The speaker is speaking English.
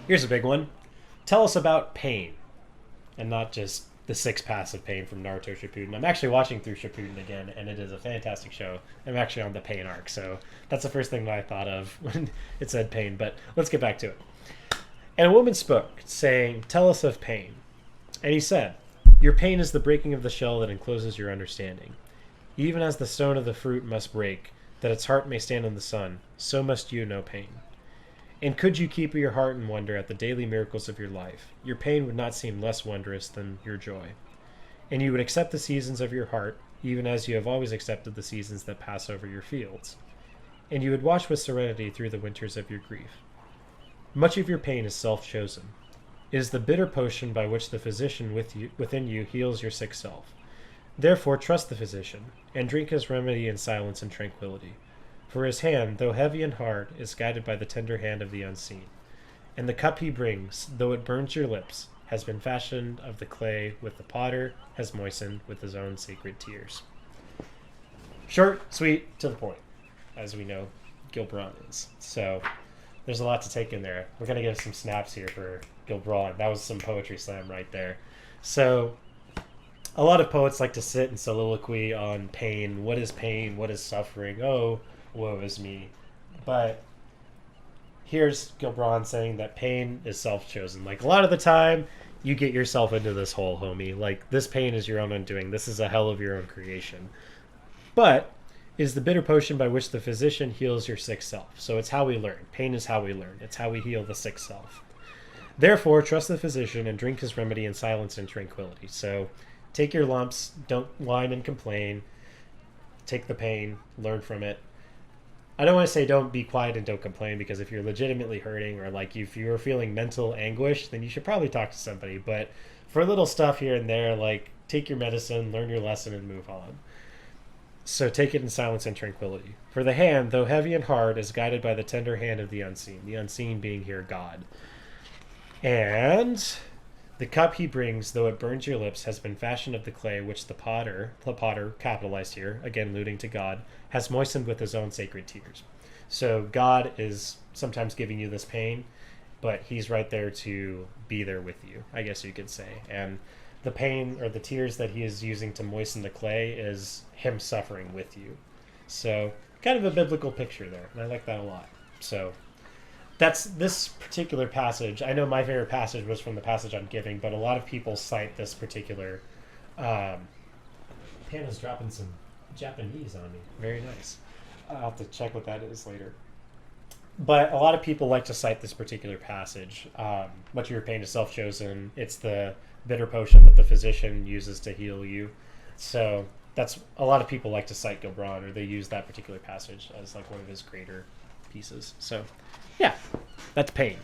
Here's a big one. Tell us about pain, and not just the six paths of pain from Naruto Shippuden. I'm actually watching through Shippuden again, and it is a fantastic show. I'm actually on the pain arc, so that's the first thing that I thought of when it said pain, but let's get back to it. And a woman spoke, saying, "Tell us of pain." And he said, "Your pain is the breaking of the shell that encloses your understanding. Even as the stone of the fruit must break, that its heart may stand in the sun, so must you know pain. And could you keep your heart in wonder at the daily miracles of your life, your pain would not seem less wondrous than your joy. And you would accept the seasons of your heart, even as you have always accepted the seasons that pass over your fields. And you would watch with serenity through the winters of your grief. Much of your pain is self-chosen. It is the bitter potion by which the physician within you heals your sick self. Therefore trust the physician, and drink his remedy in silence and tranquility. For his hand, though heavy and hard, is guided by the tender hand of the unseen. And the cup he brings, though it burns your lips, has been fashioned of the clay which the potter has moistened with his own sacred tears." Short, sweet, to the point, as we know Gibran is. So there's a lot to take in there. We're going to give some snaps here for Gibran. That was some poetry slam right there. So a lot of poets like to sit and soliloquy on pain. What is pain? What is suffering? Oh, woe is me. But here's Gibran saying that pain is self-chosen. Like, a lot of the time, you get yourself into this hole, homie. Like, this pain is your own undoing. This is a hell of your own creation. But is the bitter potion by which the physician heals your sick self. So it's how we learn. Pain is how we learn. It's how we heal the sick self. Therefore, trust the physician and drink his remedy in silence and tranquility. So take your lumps. Don't whine and complain. Take the pain. Learn from it. I don't want to say don't be quiet and don't complain, because if you're legitimately hurting, or like if you're feeling mental anguish, then you should probably talk to somebody. But for little stuff here and there, like take your medicine, learn your lesson, and move on. So take it in silence and tranquility. For the hand, though heavy and hard, is guided by the tender hand of the unseen being here God. And the cup he brings, though it burns your lips, has been fashioned of the clay which the potter, capitalized here, again alluding to God, has moistened with his own sacred tears. So God is sometimes giving you this pain, but he's right there to be there with you, I guess you could say. And the pain or the tears that he is using to moisten the clay is him suffering with you. So kind of a biblical picture there, and I like that a lot. So that's this particular passage. I know my favorite passage was from the passage I'm giving, but a lot of people cite this particular... Pana's dropping some Japanese on me. Very nice. I'll have to check what that is later. But a lot of people like to cite this particular passage. Much of your pain is self-chosen. It's the bitter potion that the physician uses to heal you. So that's a lot of people like to cite Gibran, or they use that particular passage as like one of his greater pieces. So yeah, that's pain.